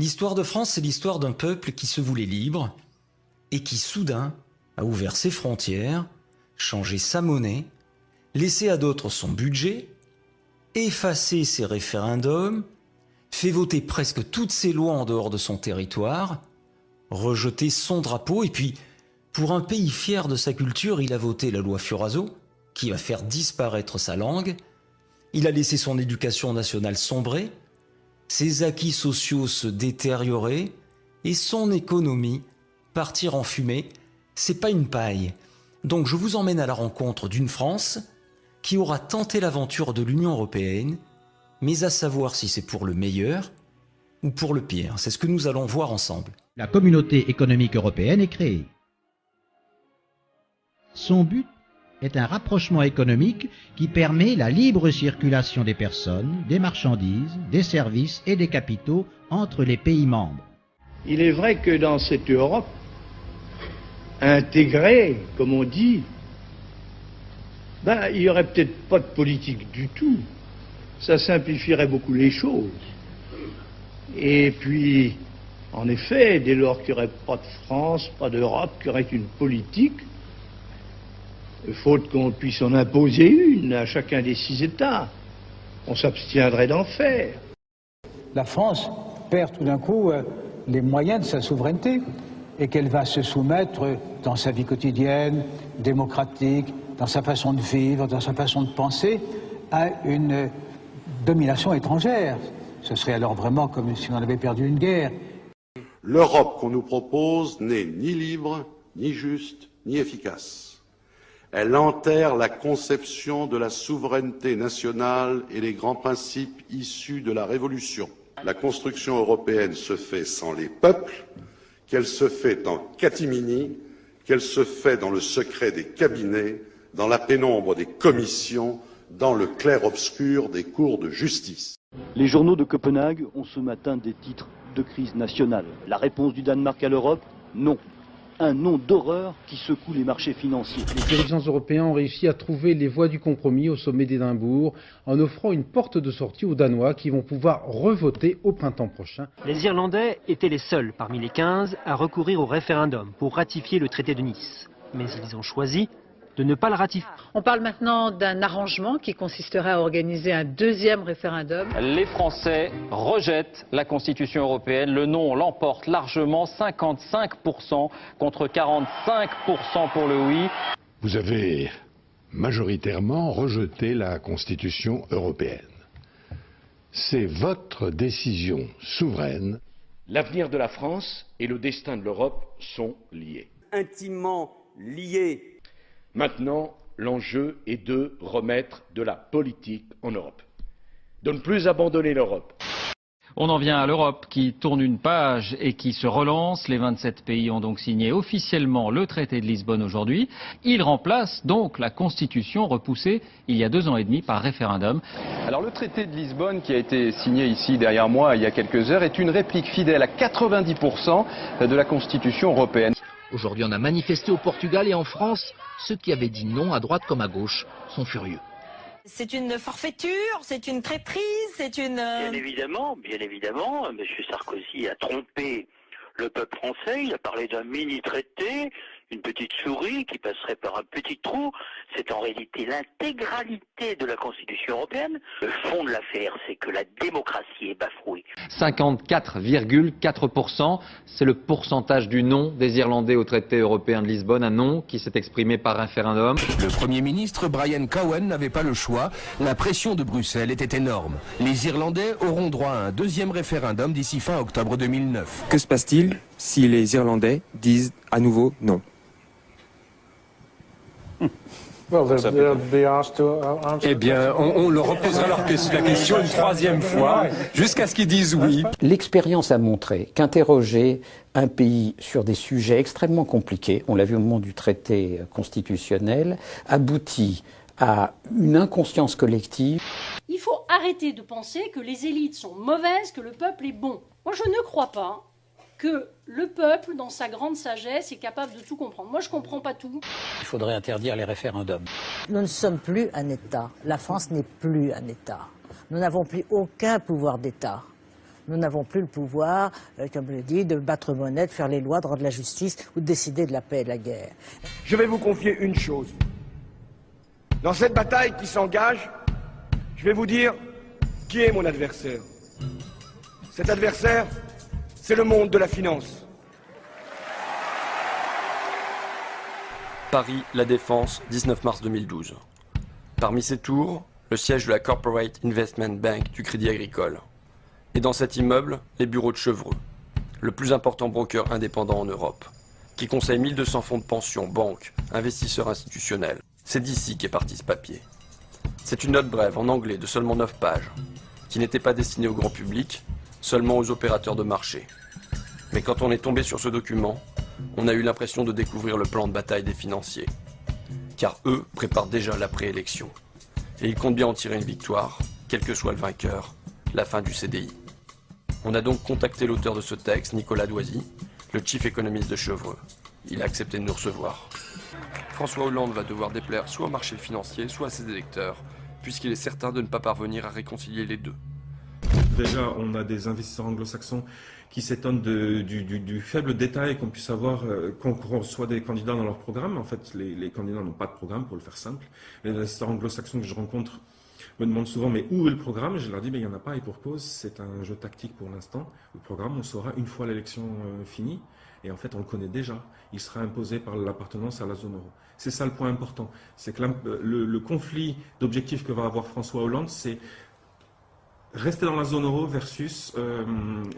L'histoire de France, c'est l'histoire d'un peuple qui se voulait libre et qui, soudain, a ouvert ses frontières, changé sa monnaie, laissé à d'autres son budget, effacé ses référendums, fait voter presque toutes ses lois en dehors de son territoire, rejeté son drapeau, et puis, pour un pays fier de sa culture, il a voté la loi Furaso, qui va faire disparaître sa langue, il a laissé son éducation nationale sombrer, ses acquis sociaux se détériorer, et son économie partir en fumée. C'est pas une paille. Donc je vous emmène à la rencontre d'une France qui aura tenté l'aventure de l'Union européenne, mais à savoir si c'est pour le meilleur ou pour le pire. C'est ce que nous allons voir ensemble. La communauté économique européenne est créée. Son but est un rapprochement économique qui permet la libre circulation des personnes, des marchandises, des services et des capitaux entre les pays membres. Il est vrai que dans cette Europe intégrée, comme on dit, il n'y aurait peut-être pas de politique du tout. Ça simplifierait beaucoup les choses. Et puis, en effet, dès lors qu'il n'y aurait pas de France, pas d'Europe, qu'il y aurait une politique, faute qu'on puisse en imposer une à chacun des 6 États, on s'abstiendrait d'en faire. La France perd tout d'un coup les moyens de sa souveraineté et qu'elle va se soumettre dans sa vie quotidienne, démocratique, dans sa façon de vivre, dans sa façon de penser, à une domination étrangère. Ce serait alors vraiment comme si on avait perdu une guerre. L'Europe qu'on nous propose n'est ni libre, ni juste, ni efficace. Elle enterre la conception de la souveraineté nationale et les grands principes issus de la Révolution. La construction européenne se fait sans les peuples, qu'elle se fait en catimini, qu'elle se fait dans le secret des cabinets, dans la pénombre des commissions, dans le clair-obscur des cours de justice. Les journaux de Copenhague ont ce matin des titres de crise nationale. La réponse du Danemark à l'Europe? Non. Un nom d'horreur qui secoue les marchés financiers. Les dirigeants européens ont réussi à trouver les voies du compromis au sommet d'Édimbourg en offrant une porte de sortie aux Danois qui vont pouvoir revoter au printemps prochain. Les Irlandais étaient les seuls parmi les 15 à recourir au référendum pour ratifier le traité de Nice. Mais ils ont choisi de ne pas le ratifier. On parle maintenant d'un arrangement qui consisterait à organiser un deuxième référendum. Les Français rejettent la Constitution européenne. Le non l'emporte largement, 55% contre 45% pour le oui. Vous avez majoritairement rejeté la Constitution européenne. C'est votre décision souveraine. L'avenir de la France et le destin de l'Europe sont liés. Intimement liés. Maintenant, l'enjeu est de remettre de la politique en Europe, de ne plus abandonner l'Europe. On en vient à l'Europe qui tourne une page et qui se relance. Les 27 pays ont donc signé officiellement le traité de Lisbonne aujourd'hui. Il remplace donc la Constitution repoussée il y a 2 ans et demi par référendum. Alors le traité de Lisbonne qui a été signé ici derrière moi il y a quelques heures est une réplique fidèle à 90% de la Constitution européenne. Aujourd'hui, on a manifesté au Portugal et en France. Ceux qui avaient dit non à droite comme à gauche sont furieux. C'est une forfaiture, c'est une traîtrise, c'est une... Bien évidemment, M. Sarkozy a trompé le peuple français, il a parlé d'un mini-traité, une petite souris qui passerait par un petit trou. C'est en réalité l'intégralité de la Constitution européenne. Le fond de l'affaire, c'est que la démocratie est bafouée. 54,4%, c'est le pourcentage du non des Irlandais au traité européen de Lisbonne, un non qui s'est exprimé par référendum. Le Premier ministre Brian Cowen n'avait pas le choix, la pression de Bruxelles était énorme. Les Irlandais auront droit à un deuxième référendum d'ici fin octobre 2009. Que se passe-t-il si les Irlandais disent à nouveau non? Eh bien, on leur reposera la question une troisième fois, jusqu'à ce qu'ils disent oui. L'expérience a montré qu'interroger un pays sur des sujets extrêmement compliqués, on l'a vu au moment du traité constitutionnel, aboutit à une inconscience collective. Il faut arrêter de penser que les élites sont mauvaises, que le peuple est bon. Moi, je ne crois pas que le peuple, dans sa grande sagesse, est capable de tout comprendre. Moi, je ne comprends pas tout. Il faudrait interdire les référendums. Nous ne sommes plus un État. La France n'est plus un État. Nous n'avons plus aucun pouvoir d'État. Nous n'avons plus le pouvoir, comme je l'ai dit, de battre monnaie, de faire les lois, de rendre la justice ou de décider de la paix et de la guerre. Je vais vous confier une chose. Dans cette bataille qui s'engage, je vais vous dire qui est mon adversaire. Cet adversaire, c'est le monde de la finance. Paris, La Défense, 19 mars 2012. Parmi ces tours, le siège de la Corporate Investment Bank du Crédit Agricole. Et dans cet immeuble, les bureaux de Chevreux, le plus important broker indépendant en Europe, qui conseille 1200 fonds de pension, banques, investisseurs institutionnels. C'est d'ici qu'est parti ce papier. C'est une note brève en anglais de seulement 9 pages, qui n'était pas destinée au grand public, seulement aux opérateurs de marché. Mais quand on est tombé sur ce document, on a eu l'impression de découvrir le plan de bataille des financiers. Car eux préparent déjà la préélection. Et ils comptent bien en tirer une victoire, quel que soit le vainqueur, la fin du CDI. On a donc contacté l'auteur de ce texte, Nicolas Doisy, le chief économiste de Chevreux. Il a accepté de nous recevoir. François Hollande va devoir déplaire soit au marché financier, soit à ses électeurs, puisqu'il est certain de ne pas parvenir à réconcilier les deux. Déjà, on a des investisseurs anglo-saxons qui s'étonnent du faible détail qu'on puisse avoir quand on reçoit des candidats dans leur programme. En fait, les candidats n'ont pas de programme, pour le faire simple. Les investisseurs anglo-saxons que je rencontre me demandent souvent, mais où est le programme? Je leur dis, mais il n'y en a pas, et pour cause, c'est un jeu tactique pour l'instant. Le programme, on saura une fois l'élection finie, et en fait, on le connaît déjà. Il sera imposé par l'appartenance à la zone euro. C'est ça le point important. C'est que le conflit d'objectifs que va avoir François Hollande, c'est rester dans la zone euro versus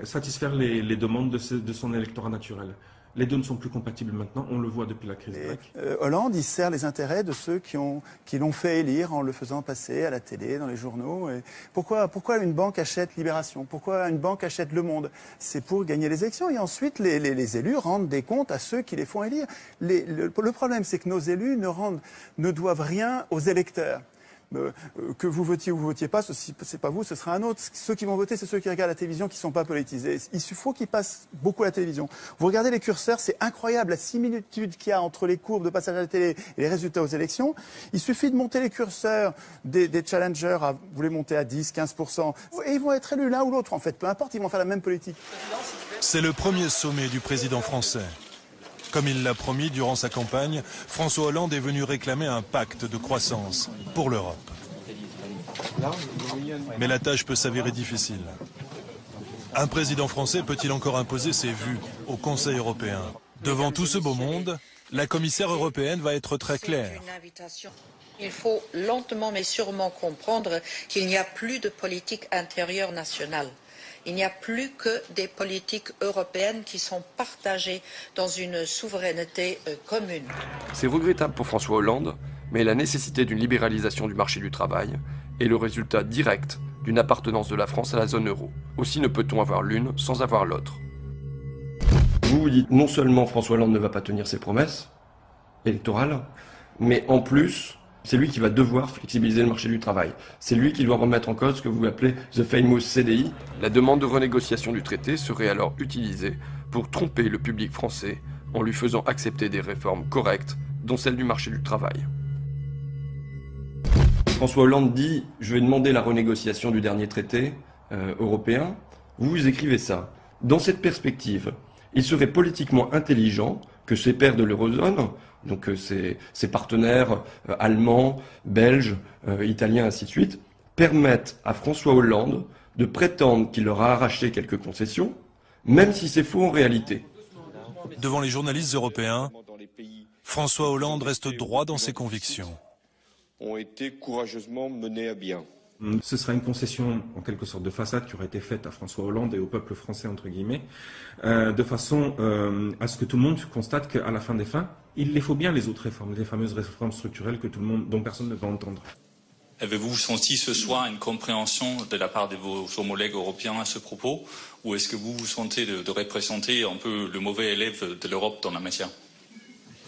satisfaire les demandes de son électorat naturel. Les deux ne sont plus compatibles maintenant, on le voit depuis la crise grecque. Hollande, il sert les intérêts de ceux qui l'ont fait élire en le faisant passer à la télé, dans les journaux. Et pourquoi une banque achète Libération? Pourquoi une banque achète Le Monde? C'est pour gagner les élections. Et ensuite, les élus rendent des comptes à ceux qui les font élire. Le problème, c'est que nos élus ne doivent rien aux électeurs. Que vous votiez ou vous votiez pas, c'est pas vous, ce sera un autre. Ceux qui vont voter, c'est ceux qui regardent la télévision, qui sont pas politisés. Il faut qu'ils passent beaucoup à la télévision. Vous regardez les curseurs, c'est incroyable la similitude qu'il y a entre les courbes de passage à la télé et les résultats aux élections. Il suffit de monter les curseurs des challengers, vous les montez à 10, 15%, et ils vont être élus l'un ou l'autre, en fait. Peu importe, ils vont faire la même politique. C'est le premier sommet du président français. Comme il l'a promis durant sa campagne, François Hollande est venu réclamer un pacte de croissance pour l'Europe. Mais la tâche peut s'avérer difficile. Un président français peut-il encore imposer ses vues au Conseil européen? Devant tout ce beau monde, la commissaire européenne va être très claire. Il faut lentement mais sûrement comprendre qu'il n'y a plus de politique intérieure nationale. Il n'y a plus que des politiques européennes qui sont partagées dans une souveraineté commune. C'est regrettable pour François Hollande, mais la nécessité d'une libéralisation du marché du travail est le résultat direct d'une appartenance de la France à la zone euro. Aussi ne peut-on avoir l'une sans avoir l'autre. Vous vous dites non seulement François Hollande ne va pas tenir ses promesses électorales, mais en plus, c'est lui qui va devoir flexibiliser le marché du travail. C'est lui qui doit remettre en cause ce que vous appelez the famous CDI. La demande de renégociation du traité serait alors utilisée pour tromper le public français en lui faisant accepter des réformes correctes, dont celle du marché du travail. François Hollande dit « Je vais demander la renégociation du dernier traité européen ». Vous écrivez ça. Dans cette perspective, il serait politiquement intelligent que ses pairs de l'eurozone, donc ses partenaires allemands, belges, italiens, ainsi de suite, permettent à François Hollande de prétendre qu'il leur a arraché quelques concessions, même si c'est faux en réalité. Devant les journalistes européens, François Hollande reste droit dans ses convictions. Ont été courageusement menés à bien. Ce sera une concession en quelque sorte de façade qui aurait été faite à François Hollande et au peuple français entre guillemets, de façon à ce que tout le monde constate qu'à la fin des fins, il les faut bien les autres réformes, les fameuses réformes structurelles dont personne ne va entendre. Avez-vous senti ce soir une compréhension de la part de vos homologues européens à ce propos, ou est-ce que vous vous sentez de représenter un peu le mauvais élève de l'Europe dans la matière?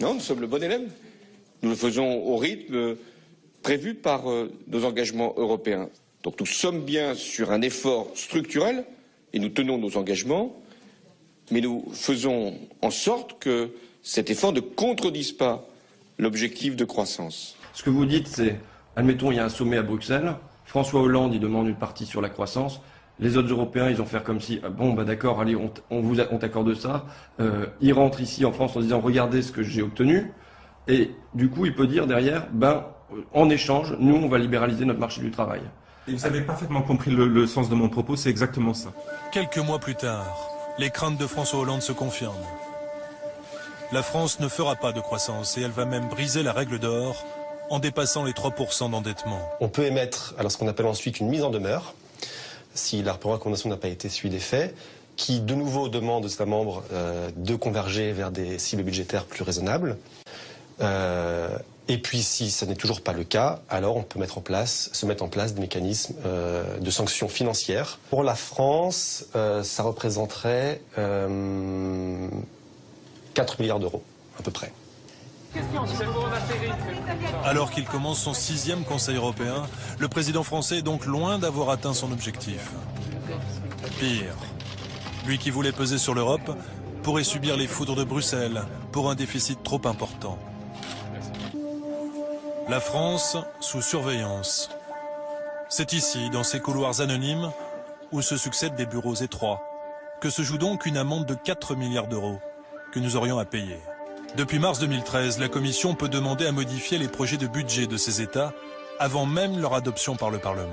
Non, nous sommes le bon élève. Nous le faisons au rythme prévu par nos engagements européens. Donc nous sommes bien sur un effort structurel et nous tenons nos engagements, mais nous faisons en sorte que cet effort ne contredise pas l'objectif de croissance. Ce que vous dites, c'est, admettons, il y a un sommet à Bruxelles, François Hollande, il demande une partie sur la croissance, Les autres Européens, ils vont faire comme si, bon, bah d'accord, allez, on t'accorde ça. Ils rentrent ici en France en disant, regardez ce que j'ai obtenu. Et du coup, il peut dire derrière, ben, en échange, nous, on va libéraliser notre marché du travail. Et vous avez parfaitement compris le sens de mon propos, c'est exactement ça. Quelques mois plus tard, les craintes de François Hollande se confirment. La France ne fera pas de croissance et elle va même briser la règle d'or en dépassant les 3% d'endettement. On peut émettre alors ce qu'on appelle ensuite une mise en demeure, si la recommandation n'a pas été suivie des faits, qui de nouveau demande aux États membres de converger vers des cibles budgétaires plus raisonnables. Et puis si ce n'est toujours pas le cas, alors on peut se mettre en place des mécanismes de sanctions financières. Pour la France, ça représenterait 4 milliards d'euros, à peu près. Alors qu'il commence son 6e Conseil européen, le président français est donc loin d'avoir atteint son objectif. Pire, lui qui voulait peser sur l'Europe pourrait subir les foudres de Bruxelles pour un déficit trop important. La France sous surveillance. C'est ici, dans ces couloirs anonymes, où se succèdent des bureaux étroits, que se joue donc une amende de 4 milliards d'euros que nous aurions à payer. Depuis mars 2013, la Commission peut demander à modifier les projets de budget de ces États avant même leur adoption par le Parlement.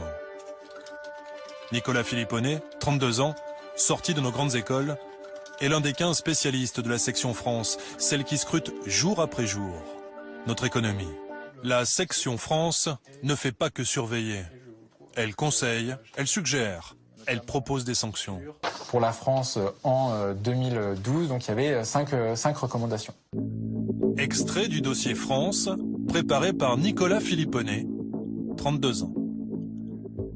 Nicolas Filippone, 32 ans, sorti de nos grandes écoles, est l'un des 15 spécialistes de la section France, celle qui scrute jour après jour notre économie. La section France ne fait pas que surveiller. Elle conseille, elle suggère, elle propose des sanctions. Pour la France, en 2012, donc il y avait 5 recommandations. Extrait du dossier France, préparé par Nicolas Filippone, 32 ans.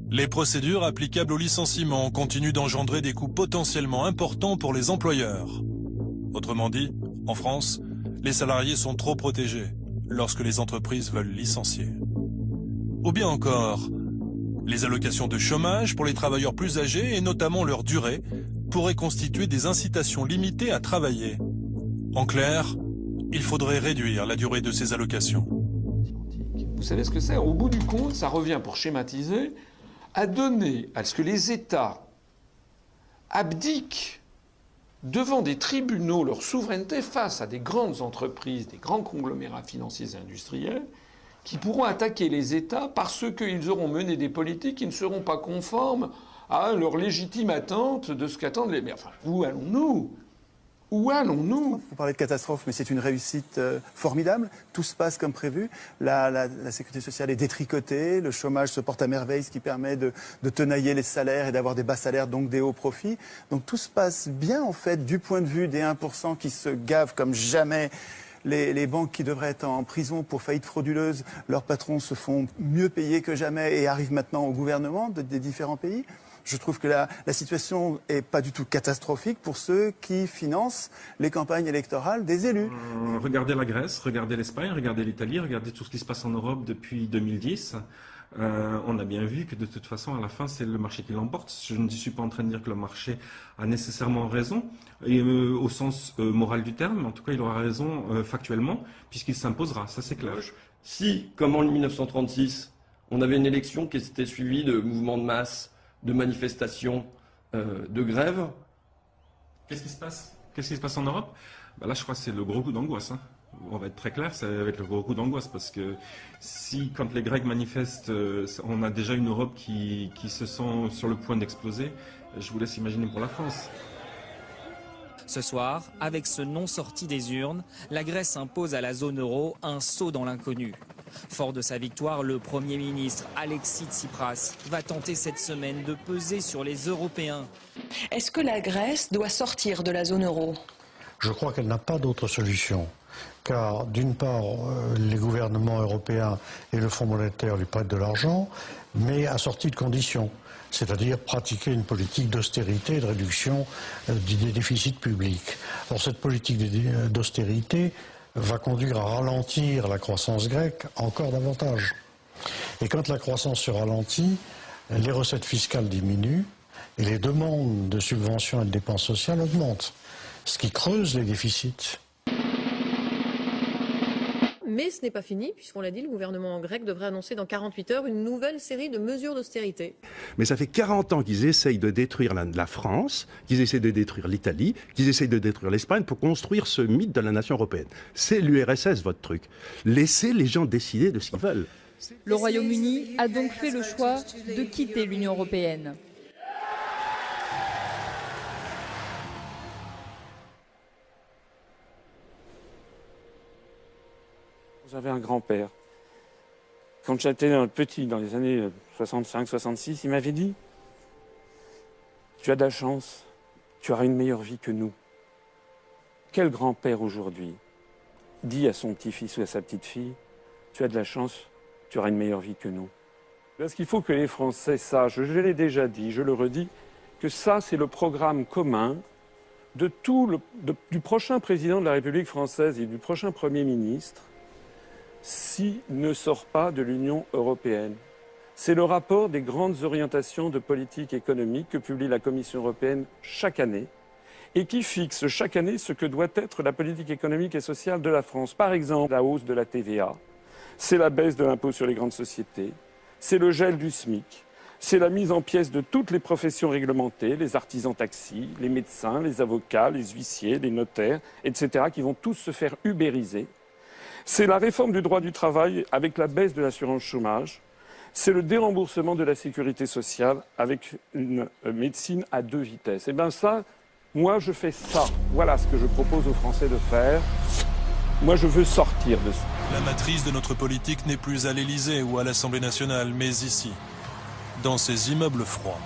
Les procédures applicables au licenciement continuent d'engendrer des coûts potentiellement importants pour les employeurs. Autrement dit, en France, les salariés sont trop protégés lorsque les entreprises veulent licencier. Ou bien encore, les allocations de chômage pour les travailleurs plus âgés et notamment leur durée pourraient constituer des incitations limitées à travailler. En clair, il faudrait réduire la durée de ces allocations. Vous savez ce que c'est? Au bout du compte, ça revient, pour schématiser, à donner à ce que les États abdiquent devant des tribunaux leur souveraineté face à des grandes entreprises, des grands conglomérats financiers et industriels, qui pourront attaquer les États parce qu'ils auront mené des politiques qui ne seront pas conformes à leur légitime attente de ce qu'attendent les... Mais enfin, où allons-nous? Où allons-nous? Vous parlez de catastrophe, mais c'est une réussite formidable. Tout se passe comme prévu. La sécurité sociale est détricotée, le chômage se porte à merveille, ce qui permet de tenailler les salaires et d'avoir des bas salaires, donc des hauts profits. Donc tout se passe bien, en fait, du point de vue des 1% qui se gavent comme jamais. Les banques qui devraient être en prison pour faillite frauduleuse, leurs patrons se font mieux payer que jamais et arrivent maintenant au gouvernement des différents pays. Je trouve que la situation n'est pas du tout catastrophique pour ceux qui financent les campagnes électorales des élus. Regardez la Grèce, regardez l'Espagne, regardez l'Italie, regardez tout ce qui se passe en Europe depuis 2010. On a bien vu que de toute façon, à la fin, c'est le marché qui l'emporte. Je ne suis pas en train de dire que le marché a nécessairement raison, et, au sens moral du terme, mais en tout cas, il aura raison factuellement, puisqu'il s'imposera, ça c'est clair. Si, comme en 1936, on avait une élection qui s'était suivie de mouvements de masse, de manifestations, de grèves. Qu'est-ce qui se passe? Qu'est-ce qui se passe en Europe? Là, je crois que c'est le gros coup d'angoisse. On va être très clair, c'est avec le gros coup d'angoisse, parce que si, quand les Grecs manifestent, on a déjà une Europe qui se sent sur le point d'exploser, je vous laisse imaginer pour la France. Ce soir, avec ce non sorti des urnes, la Grèce impose à la zone euro un saut dans l'inconnu. Fort de sa victoire, le Premier ministre Alexis Tsipras va tenter cette semaine de peser sur les Européens. Est-ce que la Grèce doit sortir de la zone euro? Je crois qu'elle n'a pas d'autre solution. Car d'une part, les gouvernements européens et le Fonds monétaire lui prêtent de l'argent, mais assorti de conditions. C'est-à-dire pratiquer une politique d'austérité et de réduction des déficits publics. Alors cette politique d'austérité va conduire à ralentir la croissance grecque encore davantage. Et quand la croissance se ralentit, les recettes fiscales diminuent et les demandes de subventions et de dépenses sociales augmentent, ce qui creuse les déficits. Mais ce n'est pas fini, puisqu'on l'a dit, le gouvernement grec devrait annoncer dans 48 heures une nouvelle série de mesures d'austérité. Mais ça fait 40 ans qu'ils essayent de détruire la France, qu'ils essayent de détruire l'Italie, qu'ils essayent de détruire l'Espagne pour construire ce mythe de la nation européenne. C'est l'URSS, votre truc. Laissez les gens décider de ce qu'ils veulent. Le Royaume-Uni a donc fait le choix de quitter l'Union européenne. J'avais un grand-père. Quand j'étais petit, dans les années 65-66, il m'avait dit « Tu as de la chance, tu auras une meilleure vie que nous ». Quel grand-père aujourd'hui dit à son petit-fils ou à sa petite-fille « Tu as de la chance, tu auras une meilleure vie que nous ». Parce qu'il faut que les Français sachent, je l'ai déjà dit, je le redis, que ça c'est le programme commun de du prochain président de la République française et du prochain Premier ministre s'il ne sort pas de l'Union européenne. C'est le rapport des grandes orientations de politique économique que publie la Commission européenne chaque année et qui fixe chaque année ce que doit être la politique économique et sociale de la France. Par exemple, la hausse de la TVA, c'est la baisse de l'impôt sur les grandes sociétés, c'est le gel du SMIC, c'est la mise en pièces de toutes les professions réglementées, les artisans taxis, les médecins, les avocats, les huissiers, les notaires, etc., qui vont tous se faire ubériser. C'est la réforme du droit du travail avec la baisse de l'assurance chômage. C'est le déremboursement de la sécurité sociale avec une médecine à 2 vitesses. Et bien ça, moi je fais ça. Voilà ce que je propose aux Français de faire. Moi je veux sortir de ça. La matrice de notre politique n'est plus à l'Élysée ou à l'Assemblée nationale, mais ici, dans ces immeubles froids.